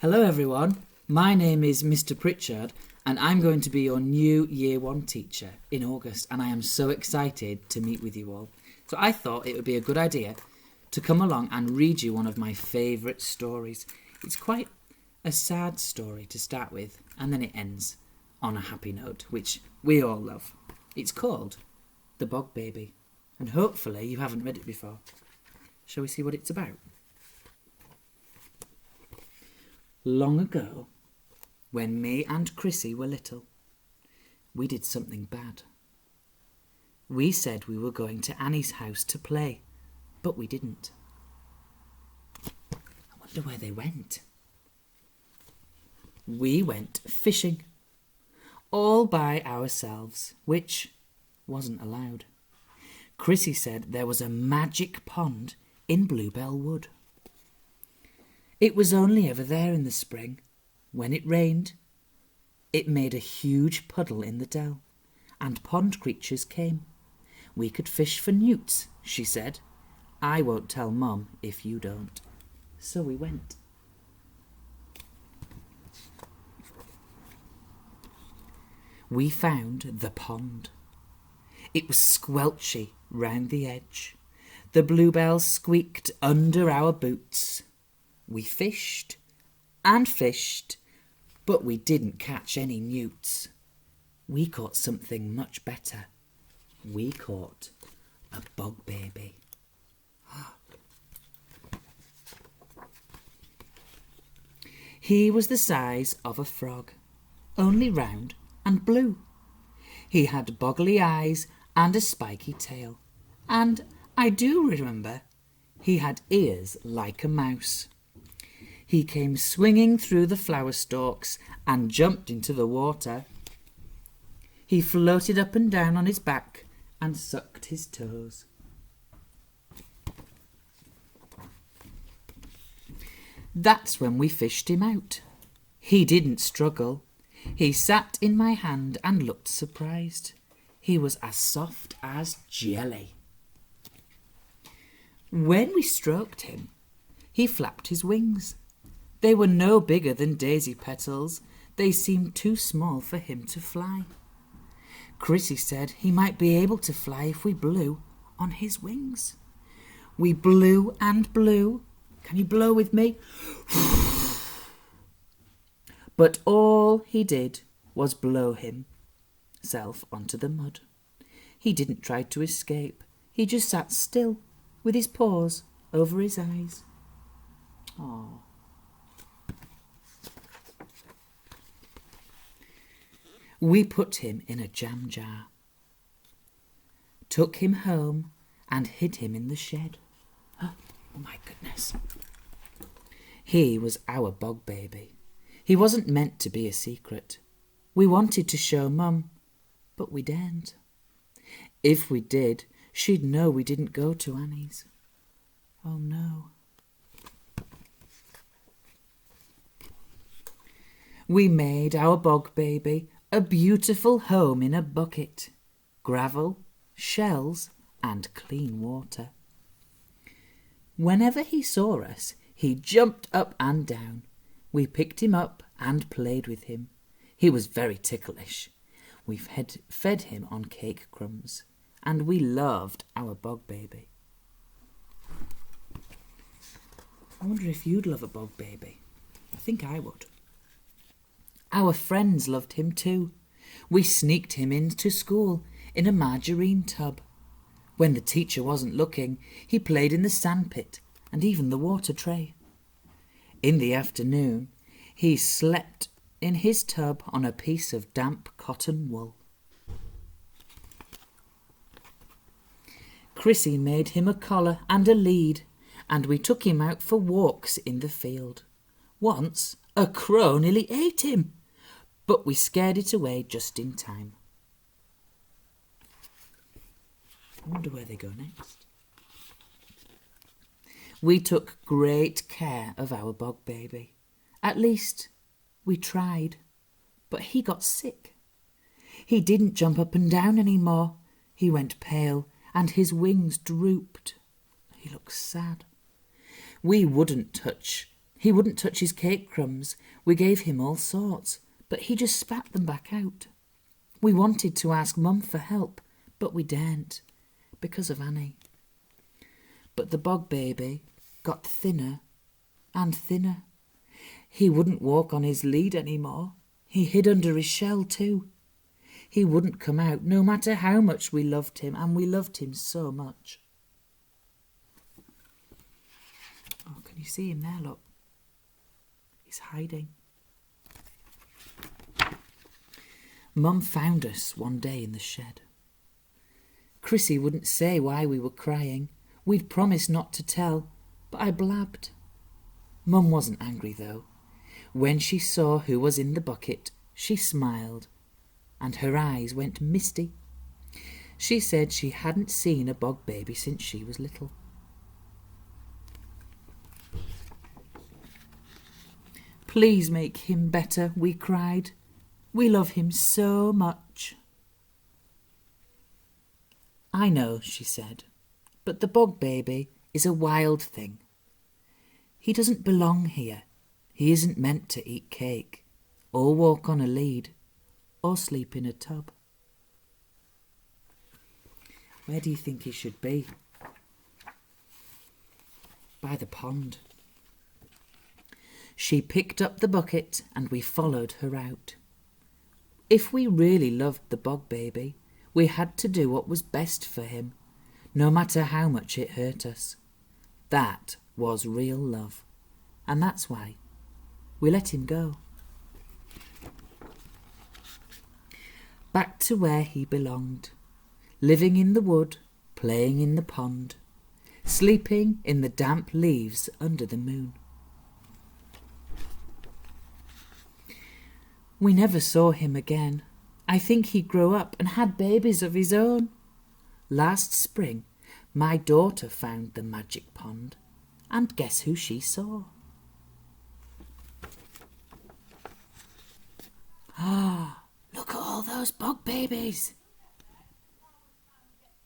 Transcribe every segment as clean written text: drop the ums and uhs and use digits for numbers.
Hello everyone, my name is Mr Pritchard and I'm going to be your new Year 1 teacher in August, and I am so excited to meet with you all. So I thought it would be a good idea to come along and read you one of my favourite stories. It's quite a sad story to start with, and then it ends on a happy note, which we all love. It's called The Bog Baby, and hopefully you haven't read it before. Shall we see what it's about? Long ago, when me and Chrissy were little, we did something bad. We said we were going to Annie's house to play, but we didn't. I wonder where they went. We went fishing, all by ourselves, which wasn't allowed. Chrissy said there was a magic pond in Bluebell Wood. It was only ever there in the spring. When it rained, it made a huge puddle in the dell, and pond creatures came. We could fish for newts, she said. I won't tell Mum if you don't. So we went. We found the pond. It was squelchy round the edge. The bluebells squeaked under our boots. We fished and fished, but we didn't catch any newts. We caught something much better. We caught a bog baby. He was the size of a frog, only round and blue. He had boggly eyes and a spiky tail, and I do remember he had ears like a mouse. He came swinging through the flower stalks and jumped into the water. He floated up and down on his back and sucked his toes. That's when we fished him out. He didn't struggle. He sat in my hand and looked surprised. He was as soft as jelly. When we stroked him, he flapped his wings. They were no bigger than daisy petals. They seemed too small for him to fly. Chrissy said he might be able to fly if we blew on his wings. We blew and blew. Can you blow with me? But all he did was blow himself onto the mud. He didn't try to escape. He just sat still with his paws over his eyes. Aww. We put him in a jam jar, took him home and hid him in the shed. Oh my goodness. He was our bog baby. He wasn't meant to be a secret. We wanted to show Mum, but we daren't. If we did, she'd know we didn't go to Annie's. Oh no. We made our bog baby a beautiful home in a bucket, gravel, shells and clean water. Whenever he saw us, he jumped up and down. We picked him up and played with him. He was very ticklish. We fed him on cake crumbs, and we loved our bog baby. I wonder if you'd love a bog baby. I think I would. Our friends loved him too. We sneaked him into school in a margarine tub. When the teacher wasn't looking, he played in the sandpit and even the water tray. In the afternoon, he slept in his tub on a piece of damp cotton wool. Chrissy made him a collar and a lead, and we took him out for walks in the field. Once, a crow nearly ate him, but we scared it away just in time. I wonder where they go next. We took great care of our bog baby. At least, we tried, but he got sick. He didn't jump up and down any more. He went pale and his wings drooped. He looked sad. We wouldn't touch He wouldn't touch his cake crumbs. We gave him all sorts, but he just spat them back out. We wanted to ask Mum for help, but we daren't, because of Annie. But the bog baby got thinner and thinner. He wouldn't walk on his lead anymore. He hid under his shell too. He wouldn't come out, no matter how much we loved him, and we loved him so much. Oh, can you see him there, look? He's hiding. Mum found us one day in the shed. Chrissy wouldn't say why we were crying. We'd promised not to tell, but I blabbed. Mum wasn't angry, though. When she saw who was in the bucket, she smiled, and her eyes went misty. She said she hadn't seen a bog baby since she was little. Please make him better, we cried. We love him so much. I know, she said, but the bog baby is a wild thing. He doesn't belong here. He isn't meant to eat cake, or walk on a lead, or sleep in a tub. Where do you think he should be? By the pond. She picked up the bucket and we followed her out. If we really loved the bog baby, we had to do what was best for him, no matter how much it hurt us. That was real love, and that's why we let him go. Back to where he belonged, living in the wood, playing in the pond, sleeping in the damp leaves under the moon. We never saw him again. I think he grew up and had babies of his own. Last spring, my daughter found the magic pond, and guess who she saw? Ah, look at all those bog babies.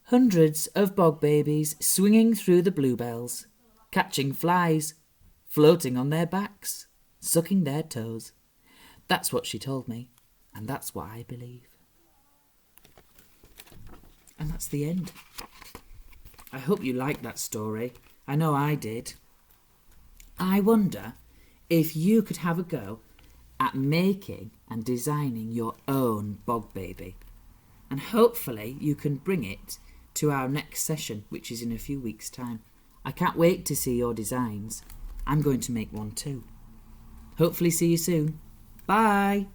Hundreds of bog babies swinging through the bluebells, catching flies, floating on their backs, sucking their toes. That's what she told me, and that's what I believe. And that's the end. I hope you liked that story. I know I did. I wonder if you could have a go at making and designing your own bog baby. And hopefully you can bring it to our next session, which is in a few weeks' time. I can't wait to see your designs. I'm going to make one too. Hopefully see you soon. Bye.